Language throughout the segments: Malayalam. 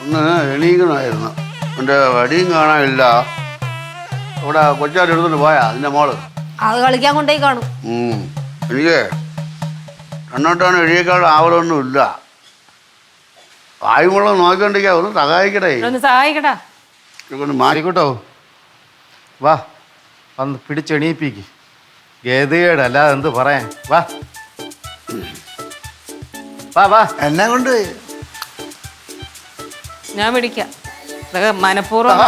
ഒന്ന് എണീക്കണമായിരുന്നു. എൻ്റെ വടിയും കാണാനില്ല. ഇവിടെ കൊച്ചാട് എടുത്തോണ്ട് പോയാ അതിൻ്റെ മോള്. അത് കളിക്കാൻ കൊണ്ടേ കാണും. എനിക്ക് രണ്ടോട്ടാണ് എഴുതിയേക്കാൾ ആവലൊന്നും ഇല്ല. വായുമുള്ള നോക്കിക്കൊണ്ടിരിക്കുക. ഒന്ന് സഹായിക്കട്ടെ. ഒന്ന് സഹായിക്കട്ടാ. ഇതൊന്ന് മാറിക്കോട്ടോ. വാ വന്ന് പിടിച്ചെണീപ്പിക്ക്. ഗതികേട് അല്ലാതെ എന്ത് പറയാൻ. വാ വാ വാ. എന്നെ കൊണ്ട് ഞാൻ പിടിക്കാം. ഇതൊക്കെ മനഃപൂർവ്വം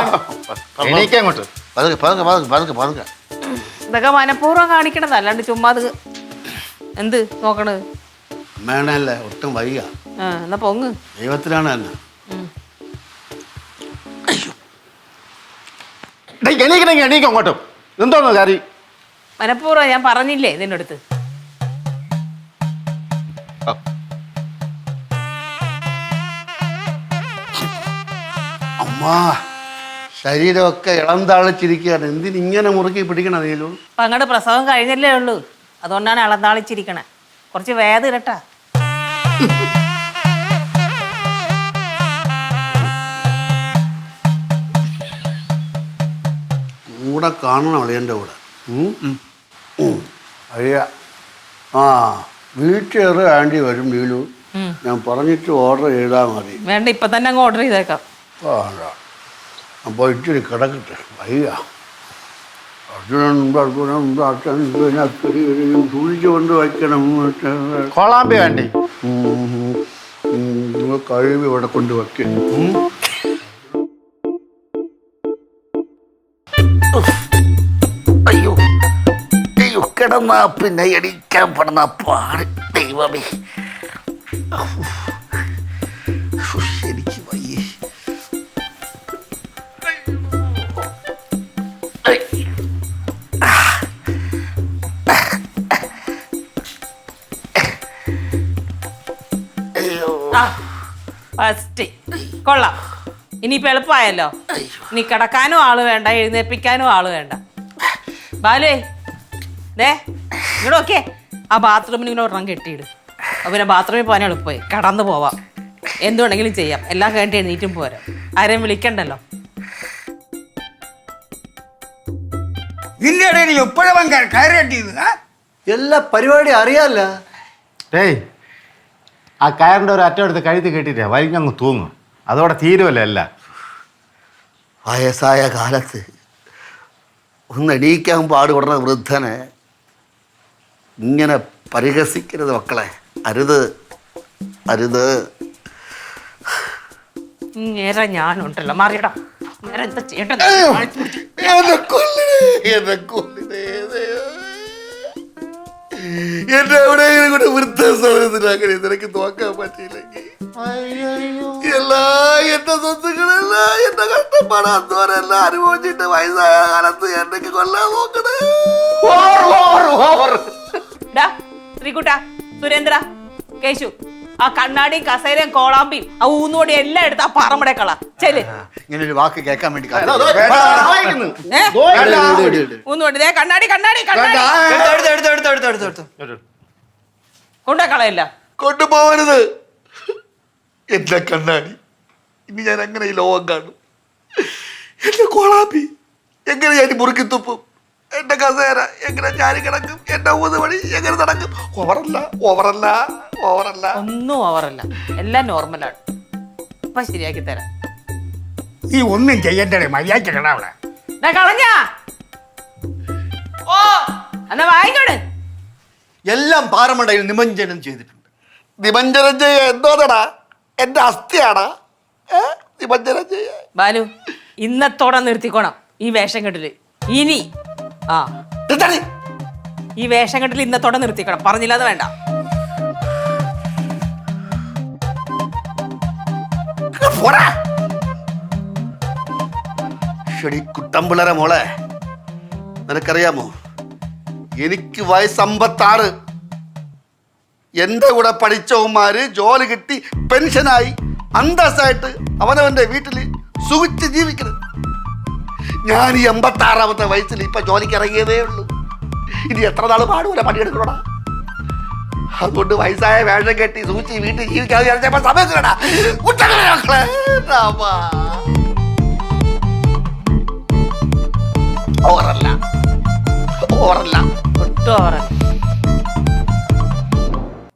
എണീക്കങ്ങോട്ട്. പതുക്കെ പതുക്കെ പതുക്കെ പതുക്കെ പതുക്കെ. ഇതൊക്കെ മനഃപൂർവ്വം കാണിക്കണത്, അല്ലാണ്ട് ചുമ്മാ അത് എന്ത് നോക്കണത്. അമ്മേണല്ലേ ഒട്ടും വയ്യ. എന്നാ പൊങ്ങ്. ദൈവത്തിലാണ് തന്നെ. എണീക്കണമെങ്കിൽ എണീക്ക അങ്ങോട്ടും. എന്തോന്നു കറി? മനഃപൂർവ്വം ഞാൻ പറഞ്ഞില്ലേ ഇതിൻ്റെ അടുത്ത്. അമ്മാ ശരീരമൊക്കെ ഇളം താളിച്ചിരിക്കുകയാണ്. എന്തിനിങ്ങനെ മുറുക്കി പിടിക്കണം നീലു? അപ്പം അങ്ങോട്ട് പ്രസവം കഴിഞ്ഞല്ലേ ഉള്ളൂ, അതുകൊണ്ടാണ് ഇളന്താളിച്ചിരിക്കണേ. കുറച്ച് വേദ ഇരട്ടാ. കൂടെ കാണണം അളിയൻ്റെ കൂടെ. അഴിയ ആ വീട്ടിൽ ആൻറ്റി വരും നീലു. ഞാൻ പറഞ്ഞിട്ട് ഓർഡർ ചെയ്താൽ മതി. വേണ്ട, ഇപ്പം തന്നെ അങ്ങ് ഓർഡർ ചെയ്തേക്കാം. അപ്പോൾ ഇച്ചിരി കിടക്കട്ടെ. വയ്യ. സൂക്ഷിച്ചു കൊണ്ട് വയ്ക്കണം. കോളാമ്പി വേണ്ടി കഴിവ് ഇവിടെ കൊണ്ട് വയ്ക്കണം. അയ്യോ അയ്യോ, കിടന്നാ പിന്നെ എണീക്കാൻ പെടുന്ന പാട്. ദൈവമേ, എനിക്ക് വയ്യേ. ഫസ്റ്റ് കൊള്ളാം. ഇനിയിപ്പോൾ എളുപ്പമായല്ലോ. ഇനി കിടക്കാനും ആള് വേണ്ട, എഴുന്നേൽപ്പിക്കാനും ആള് വേണ്ട. ബാലുവേ ദേ ഇങ്ങോട്ട് നോക്കിയേ. ആ ബാത്റൂമിന് ഇങ്ങനെ ഒരെണ്ണം കെട്ടിയിട്. അപ്പോൾ പിന്നെ ബാത്റൂമിൽ പോകാൻ എളുപ്പമായി, കടന്നു പോവാം, എന്ത് വേണമെങ്കിലും ചെയ്യാം. എല്ലാം കഴിഞ്ഞിട്ട് എഴുന്നേറ്റും പോരാ, ആരെയും വിളിക്കണ്ടല്ലോ. നിന്റെ ഇടയിൽ എപ്പോഴും കയറി കെട്ടിയത് എല്ലാ പരിപാടിയും അറിയാല്ല. ഏയ് ആ കയറിൻ്റെ ഒരു അറ്റം എടുത്ത് കഴുത്തി കെട്ടിട്ടേ വലിഞ്ഞങ്ങ് തൂങ്ങും. അതോടെ തീരുമല്ലോ എല്ലാം. വയസ്സായ കാലത്ത് ഒന്ന് എണീക്കാൻ പാടുപെടുന്ന വൃദ്ധനെ ഇങ്ങനെ പരിഹസിക്കരുത് മക്കളെ. അരുത് അരുത്. നേരെ ഞാനുണ്ടല്ലോ, മാറിയടാ. നേരെ എന്താ ചെയ്യേണ്ടത്? എന്നെ എവിടെയെങ്കിലും കൂടെ വൃദ്ധസദനത്തിലാക്കണേ. നിനക്ക് നോക്കാൻ പറ്റിയില്ലെങ്കിൽ എന്റെ സ്വത്തുക്കളെല്ലാം എന്റെ കഷ്ടപ്പാടാത്തോരെല്ലാം അനുഭവിച്ചിട്ട് വയസ്സായ കാലത്ത് എന്നൊക്കെ കൊല്ലാൻ നോക്കണേ. ശ്രീകുട്ട, സുരേന്ദ്ര, കേശു, ആ കണ്ണാടിയും കസേരയും കോളാമ്പിയും ആ ഊന്നോടി എല്ലാം എടുത്ത് ആ പാറമടക്കള ചെല്. ഇങ്ങനെ ഒരു വാക്ക് കേൾക്കാൻ വേണ്ടി ഊന്നോടി കണ്ണാടി കണ്ണാടി കൊണ്ടേക്കളയല്ല. കൊണ്ടുപോകരുത് എന്റെ കണ്ണാടി. ഇനി ഞാൻ എങ്ങനെ ഈ ലോകം കാണും? എന്റെ കോളാമ്പി എങ്ങനെ ഞാൻ മുറുക്കി തുപ്പും? എന്റെ കസേര എങ്ങനെ ചാരി കിടക്കും? എന്റെ ഊതുപടി എങ്ങനെ നടക്കും? ഓവറല്ല ഓവറല്ല ഓവറല്ല. ഒന്നും ഓവറല്ല, എല്ലാം നോർമലാണ്. ഇപ്പൊ ശരിയാക്കി തരാം. നീ ഒന്നും ചെയ്യണ്ടേ, മര്യാദ കിടാവിടെ. കളഞ്ഞ ഓ എന്നാ വായിക്കോട്. എല്ലാം പാറമടയിൽ നിമഞ്ജനം ചെയ്തിട്ടുണ്ട്. നിമഞ്ജനം ചെയ്യ എന്തോന്നടാ? എന്റെ അസ്ഥിയാടാ നിമഞ്ജനം ചെയ്യ. ബാലു, ഇന്നത്തോടെ നിർത്തിക്കോണം ഈ വേഷം കെട്ടില്. ഇനി ആ ഈ വേഷം കെട്ടിൽ ഇന്നത്തോടെ നിർത്തിക്കണം. പറഞ്ഞില്ലാതെ വേണ്ട. കുട്ടമ്പിളരെ മോളെ, നിനക്കറിയാമോ എനിക്ക് വയസ്സ് 56. എൻ്റെ കൂടെ പഠിച്ചവന്മാര് ജോലി കിട്ടി പെൻഷനായി അന്തസ്സായിട്ട് അവനവൻ്റെ വീട്ടിൽ സുഖിച്ച് ജീവിക്കണം. ഞാൻ ഈ 86ാമത്തെ വയസ്സിൽ ഇപ്പൊ ജോലിക്ക് ഇറങ്ങിയതേ ഉള്ളൂ. ഇനി എത്ര നാൾ പാടുപോലെ പണിയെടുക്കണോടാ? അതുകൊണ്ട് വയസ്സായ വേഷം കെട്ടി സൂചി വീട്ടിൽ ജീവിക്കാതെ വിചാരിച്ചപ്പോ സമയത്തിലടാ കുട്ടകളെ മക്കളെ രാമാ. ഓവറല്ല ഒട്ടും ഓവറല്ല.